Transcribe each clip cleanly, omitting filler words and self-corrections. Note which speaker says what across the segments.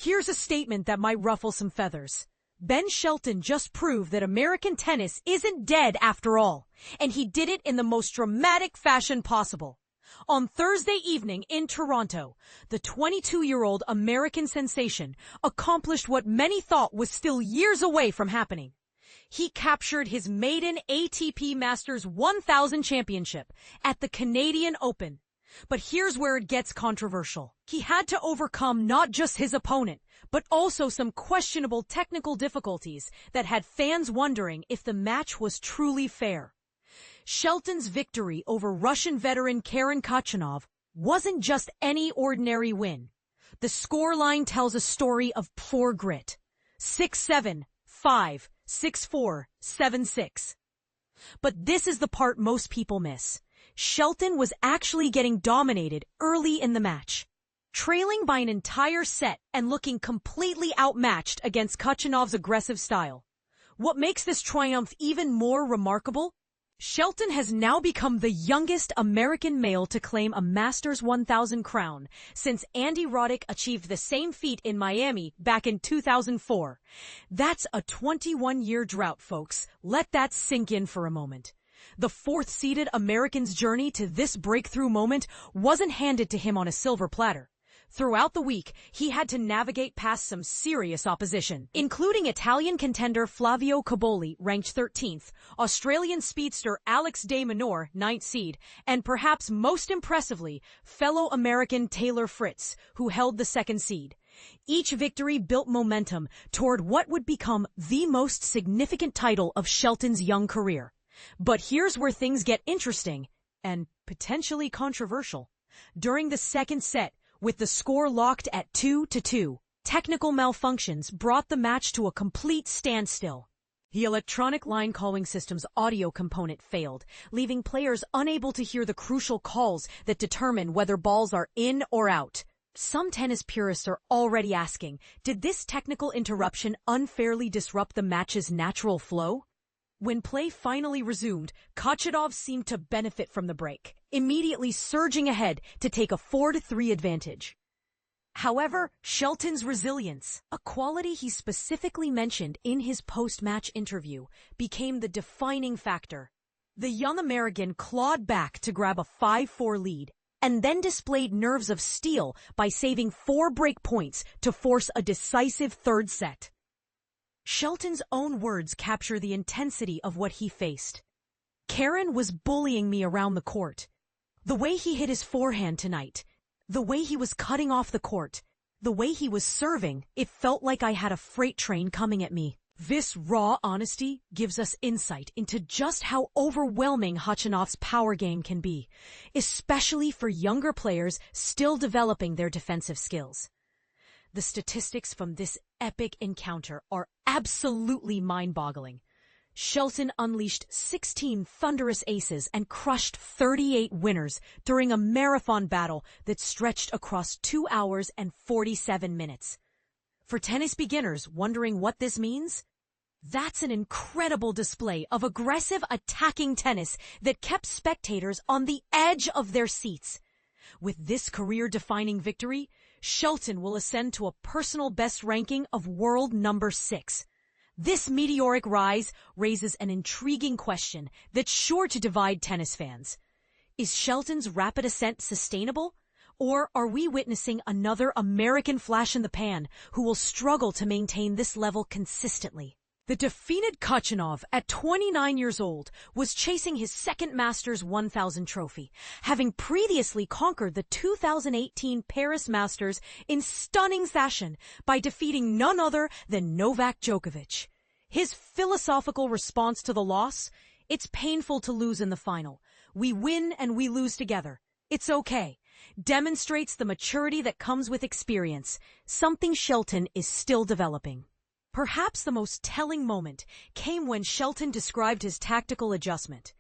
Speaker 1: Here's a statement that might ruffle some feathers. Ben Shelton just proved that American tennis isn't dead after all, and he did it in the most dramatic fashion possible. On Thursday evening in Toronto, the 22-year-old American sensation accomplished what many thought was still years away from happening. He captured his maiden ATP Masters 1000 championship at the Canadian Open. But here's where it gets controversial. He had to overcome not just his opponent, but also some questionable technical difficulties that had fans wondering if the match was truly fair. Shelton's victory over Russian veteran Karen Khachanov wasn't just any ordinary win. The scoreline tells a story of pure grit. 6-7, 5, 6-4, 7-6. But this is the part most people miss. Shelton was actually getting dominated early in the match, trailing by an entire set and looking completely outmatched against Khachanov's aggressive style. What makes this triumph even more remarkable? Shelton has now become the youngest American male to claim a Masters 1000 crown since Andy Roddick achieved the same feat in Miami back in 2004. That's a 21-year drought, folks. Let that sink in for a moment. The fourth-seeded American's journey to this breakthrough moment wasn't handed to him on a silver platter. Throughout the week, he had to navigate past some serious opposition, including Italian contender Flavio Cobolli, ranked 13th, Australian speedster Alex de Minaur, 9th seed, and perhaps most impressively, fellow American Taylor Fritz, who held the 2nd seed. Each victory built momentum toward what would become the most significant title of Shelton's young career. But here's where things get interesting and potentially controversial. During the 2nd set, with the score locked at 2-2, technical malfunctions brought the match to a complete standstill. The electronic line calling system's audio component failed, leaving players unable to hear the crucial calls that determine whether balls are in or out. Some tennis purists are already asking, did this technical interruption unfairly disrupt the match's natural flow? When play finally resumed, Khachanov seemed to benefit from the break, immediately surging ahead to take a 4-3 advantage. However, Shelton's resilience, a quality he specifically mentioned in his post-match interview, became the defining factor. The young American clawed back to grab a 5-4 lead, and then displayed nerves of steel by saving 4 break points to force a decisive 3rd set. Shelton's own words capture the intensity of what he faced. Karen was bullying me around the court. The way he hit his forehand tonight, the way he was cutting off the court, the way he was serving, it felt like I had a freight train coming at me. This raw honesty gives us insight into just how overwhelming Khachanov's power game can be, especially for younger players still developing their defensive skills. The statistics from this epic encounter are absolutely mind-boggling. Shelton unleashed 16 thunderous aces and crushed 38 winners during a marathon battle that stretched across 2 hours and 47 minutes. For tennis beginners wondering what this means, that's an incredible display of aggressive attacking tennis that kept spectators on the edge of their seats. With this career-defining victory, Shelton will ascend to a personal best ranking of world number 6. This meteoric rise raises an intriguing question that's sure to divide tennis fans. Is Shelton's rapid ascent sustainable? Or are we witnessing another American flash in the pan who will struggle to maintain this level consistently? The defeated Khachanov, at 29 years old, was chasing his 2nd Masters 1000 trophy, having previously conquered the 2018 Paris Masters in stunning fashion by defeating none other than Novak Djokovic. His philosophical response to the loss: "It's painful to lose in the final. We win and we lose together. It's okay," demonstrates the maturity that comes with experience, something Shelton is still developing. Perhaps the most telling moment came when Shelton described his tactical adjustment.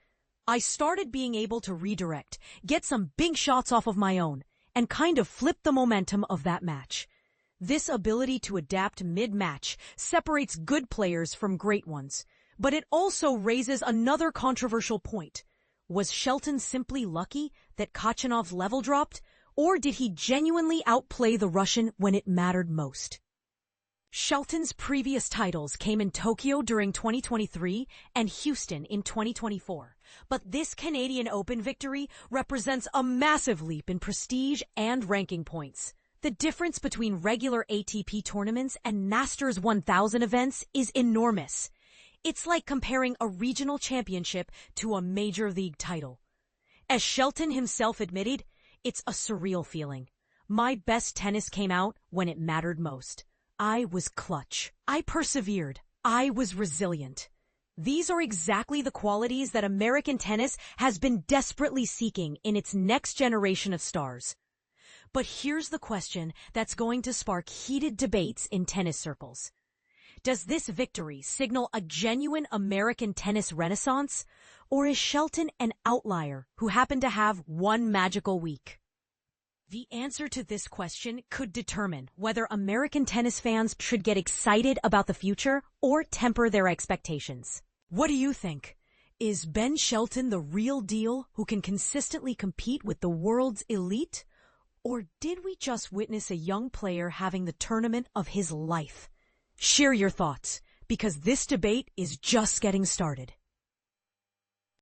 Speaker 1: "I started being able to redirect, get some big shots off of my own, and kind of flip the momentum of that match." This ability to adapt mid-match separates good players from great ones, but it also raises another controversial point. Was Shelton simply lucky that Khachanov's level dropped, or did he genuinely outplay the Russian when it mattered most? Shelton's previous titles came in Tokyo during 2023 and Houston in 2024. But this Canadian Open victory represents a massive leap in prestige and ranking points. The difference between regular ATP tournaments and Masters 1000 events is enormous. It's like comparing a regional championship to a major league title. As Shelton himself admitted, it's a surreal feeling. My best tennis came out when it mattered most. I was clutch. I persevered. I was resilient. These are exactly the qualities that American tennis has been desperately seeking in its next generation of stars. But here's the question that's going to spark heated debates in tennis circles. Does this victory signal a genuine American tennis renaissance, or is Shelton an outlier who happened to have one magical week? The answer to this question could determine whether American tennis fans should get excited about the future or temper their expectations. What do you think? Is Ben Shelton the real deal who can consistently compete with the world's elite? Or did we just witness a young player having the tournament of his life? Share your thoughts, because this debate is just getting started.